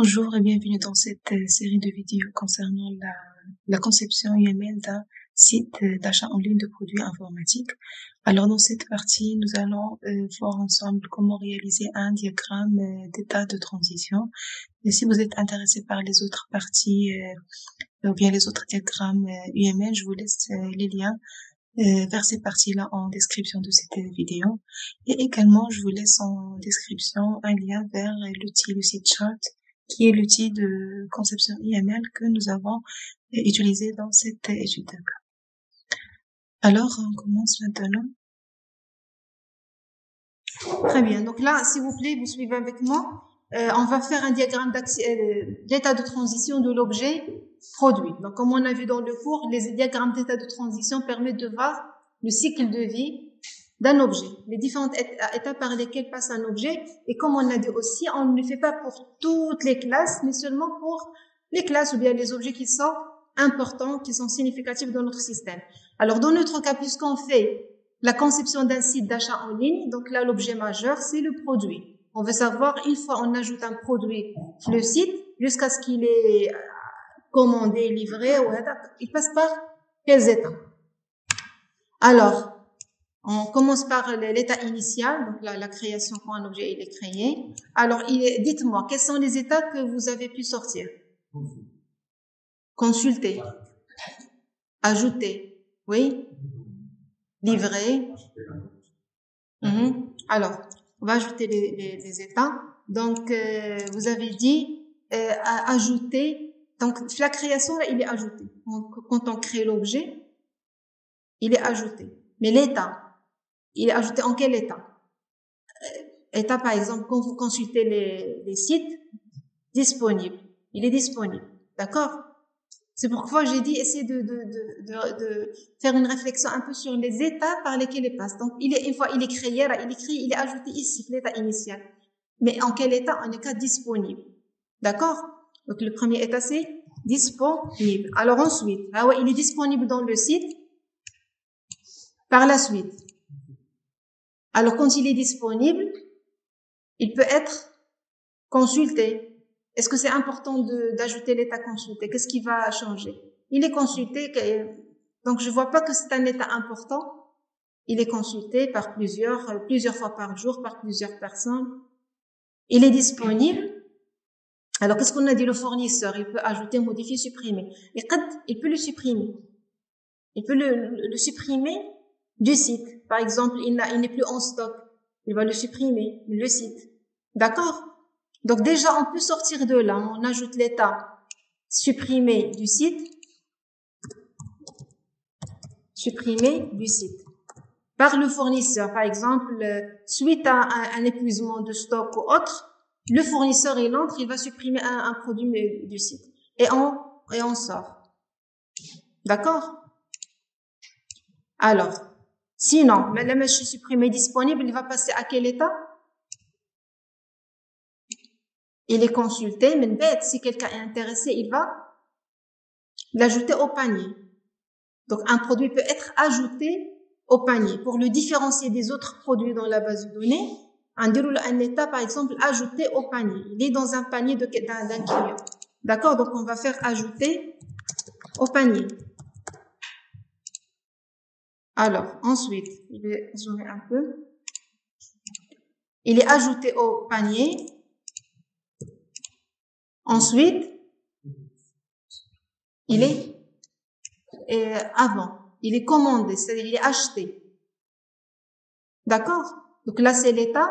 Bonjour et bienvenue dans cette série de vidéos concernant la conception UML d'un site d'achat en ligne de produits informatiques. Alors dans cette partie, nous allons voir ensemble comment réaliser un diagramme d'état de transition. Et si vous êtes intéressé par les autres parties ou bien les autres diagrammes UML, je vous laisse les liens vers ces parties-là en description de cette vidéo. Et également, je vous laisse en description un lien vers l'outil Lucidchart, qui est l'outil de conception UML que nous avons utilisé dans cette étude. Alors, on commence maintenant. Très bien. Donc là, s'il vous plaît, vous suivez avec moi. On va faire un diagramme d'état de transition de l'objet produit. Donc, comme on a vu dans le cours, les diagrammes d'état de transition permettent de voir le cycle de vie d'un objet, les différentes étapes par lesquelles passe un objet. Et comme on a dit aussi, on ne le fait pas pour toutes les classes, mais seulement pour les classes ou bien les objets qui sont importants, qui sont significatifs dans notre système. Alors, dans notre cas, puisqu'on fait la conception d'un site d'achat en ligne, donc là, l'objet majeur, c'est le produit. On veut savoir, une fois on ajoute un produit sur le site, jusqu'à ce qu'il est commandé, livré, il passe par quels états? Alors, on commence par l'état initial, donc la création quand un objet il est créé. Alors, dites-moi, quels sont les états que vous avez pu sortir? Consulter, ajouter, oui, livrer. Alors, on va ajouter les états. Donc, vous avez dit ajouter. Donc, la création, là, il est ajouté. Donc, quand on crée l'objet, il est ajouté. Mais l'état, il est ajouté en quel état? État, par exemple, quand vous consultez les sites, disponible. Il est disponible. D'accord? C'est pourquoi j'ai dit essayer de faire une réflexion un peu sur les états par lesquels il passe. Donc, une fois il est créé, là, il est ajouté ici, l'état initial. Mais en quel état? En état disponible. D'accord? Donc, le premier état, c'est disponible. Alors, ensuite, il est disponible dans le site. Par la suite. Alors, quand il est disponible, il peut être consulté. Est-ce que c'est important d'ajouter l'état consulté? Qu'est-ce qui va changer? Il est consulté, donc je vois pas que c'est un état important. Il est consulté par plusieurs fois par jour, par plusieurs personnes. Il est disponible. Alors, qu'est-ce qu'on a dit? Le fournisseur, il peut ajouter, modifier, supprimer. Et il peut le supprimer. Il peut le supprimer du site. Par exemple, il n'est plus en stock. Il va le supprimer, le site. D'accord? Donc déjà, on peut sortir de là. On ajoute l'état supprimer du site. Supprimer du site. Par le fournisseur, par exemple, suite à un épuisement de stock ou autre, le fournisseur, il entre, il va supprimer un produit du site. Et on sort. D'accord? Alors, sinon, la machine supprimée disponible, il va passer à quel état? Il est consulté, mais bête, si quelqu'un est intéressé, il va l'ajouter au panier. Donc, un produit peut être ajouté au panier. Pour le différencier des autres produits dans la base de données, un état, par exemple, ajouté au panier. Il est dans un panier d'un client. D'accord? Donc, on va faire ajouter au panier. Alors, ensuite, je vais zoomer un peu. Il est ajouté au panier. Ensuite, il est il est commandé, c'est-à-dire il est acheté. D'accord? Donc là, c'est l'état,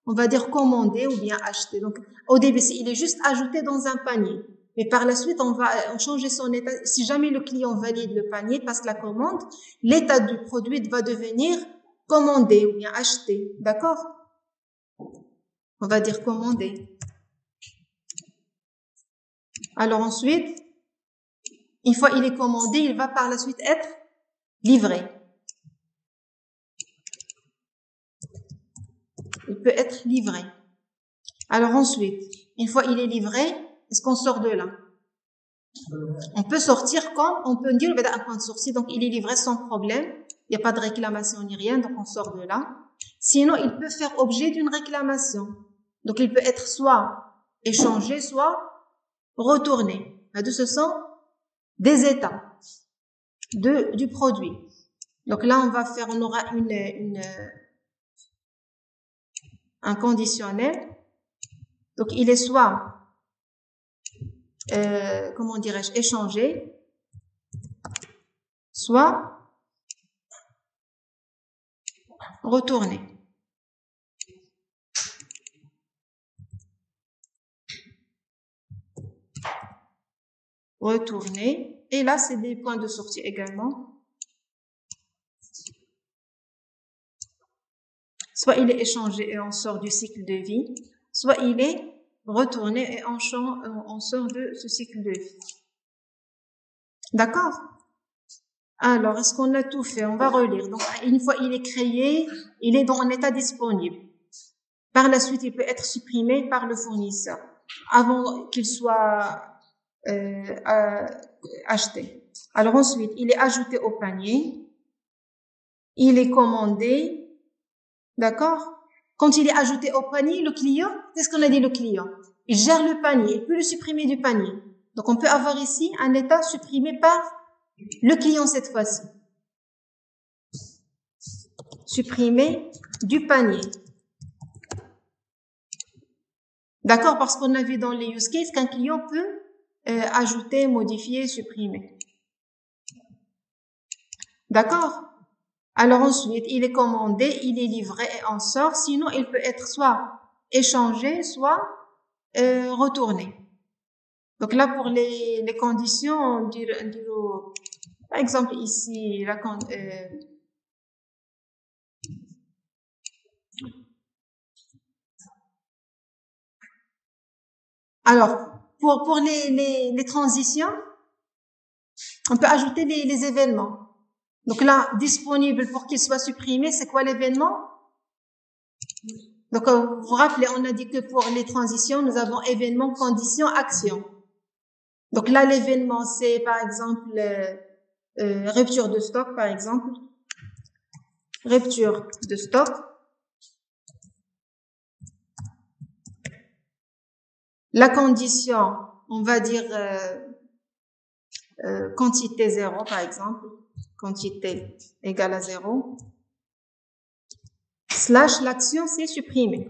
on va dire commandé ou bien acheté. Donc, au début, il est juste ajouté dans un panier. Mais par la suite, on va changer son état. Si jamais le client valide le panier, passe la commande, l'état du produit va devenir commandé ou bien acheté. D'accord? On va dire commandé. Alors ensuite, une fois il est commandé, il va par la suite être livré. Il peut être livré. Alors ensuite, une fois il est livré, est-ce qu'on sort de là? On peut sortir comme, on peut dire, un point de sortie, donc il est livré sans problème. Il n'y a pas de réclamation ni rien, donc on sort de là. Sinon, il peut faire objet d'une réclamation. Donc il peut être soit échanger, soit retourner. Ce sont des états du produit. Donc là, on aura un conditionnel. Donc il est soit, comment dirais-je, échangé, soit retourné. Retourner. Et là, c'est des points de sortie également. Soit il est échangé et on sort du cycle de vie, soit il est retourné et on sort de ce cycle de vie. D'accord? Alors, est-ce qu'on a tout fait? On va relire. Donc, une fois il est créé, il est dans un état disponible. Par la suite, il peut être supprimé par le fournisseur avant qu'il soit acheté. Alors ensuite, il est ajouté au panier. Il est commandé. D'accord? Quand il est ajouté au panier, le client, qu'est-ce qu'on a dit le client? Il gère le panier, il peut le supprimer du panier. Donc on peut avoir ici un état supprimé par le client cette fois-ci. Supprimé du panier. D'accord? Parce qu'on a vu dans les use cases qu'un client peut ajouter, modifier, supprimer. D'accord? Alors ensuite, il est commandé, il est livré et on sort. Sinon, il peut être soit échangé, soit retourné. Donc là, pour les conditions, on dirait, par exemple ici, alors, pour les transitions, on peut ajouter les événements. Donc là, disponible pour qu'il soit supprimé, c'est quoi l'événement? Donc, vous vous rappelez, on a dit que pour les transitions, nous avons événement, condition, action. Donc là, l'événement, c'est par exemple rupture de stock, par exemple. Rupture de stock. La condition, on va dire quantité 0, par exemple. Quantité égale à 0. Slash, l'action, c'est supprimer.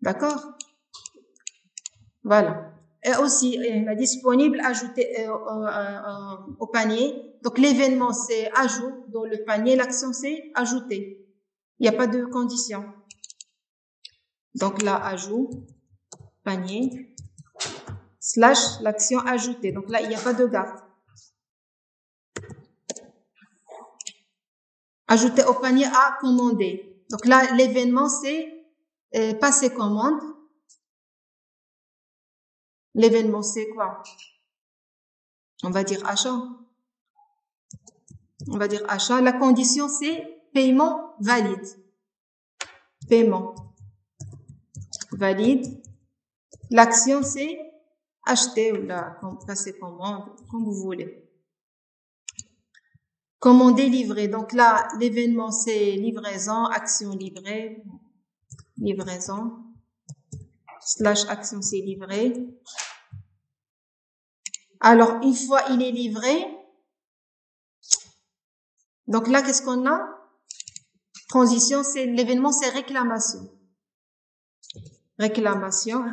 D'accord? Voilà. Et aussi, la disponible, ajouter au panier. Donc, l'événement, c'est ajout. Dans le panier, l'action, c'est ajouter. Il n'y a pas de condition. Donc là, ajout, panier, slash, l'action ajoutée. Donc là, il n'y a pas de garde. Ajouter au panier à commander. Donc là, l'événement, c'est passer commande. L'événement, c'est quoi? On va dire achat. On va dire achat. La condition, c'est paiement valide. Paiement valide. L'action, c'est acheter ou passer commande, comme vous voulez. Commander, livrer. Donc là, l'événement, c'est livraison, action livrée, livraison, slash action, c'est livré. Alors, une fois il est livré, donc là, qu'est-ce qu'on a? Transition, c'est l'événement, c'est réclamation. Réclamation.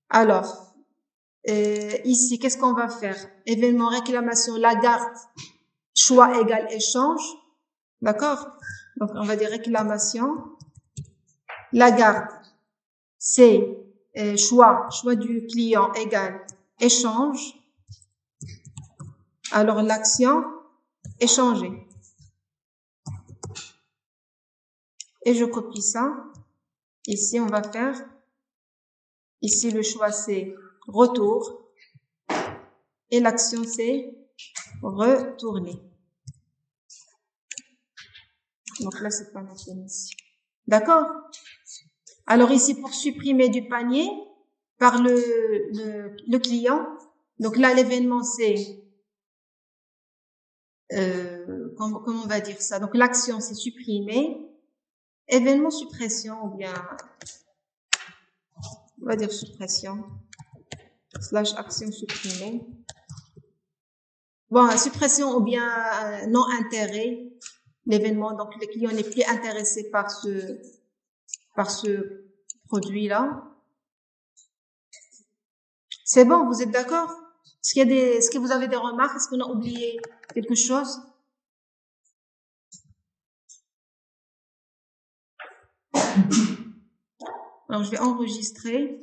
Alors, ici, qu'est-ce qu'on va faire? Événement, réclamation, la garde, choix égale échange. D'accord? Donc, on va dire réclamation. La garde, c'est choix du client égale échange. Alors, l'action, échanger. Et je copie ça. Ici, on va faire, ici, le choix, c'est retour. Et l'action, c'est retourner. Donc là, c'est pas la peine ici. D'accord? Alors ici, pour supprimer du panier par le client, donc là, l'événement, c'est, comment on va dire ça? Donc l'action, c'est supprimer. événement suppression ou bien, on va dire suppression, slash action supprimée. Bon, suppression ou bien non-intérêt, l'événement, donc le client n'est plus intéressé par ce produit-là. C'est bon, vous êtes d'accord? Est-ce que vous avez des remarques? Est-ce qu'on a oublié quelque chose? Alors, je vais enregistrer.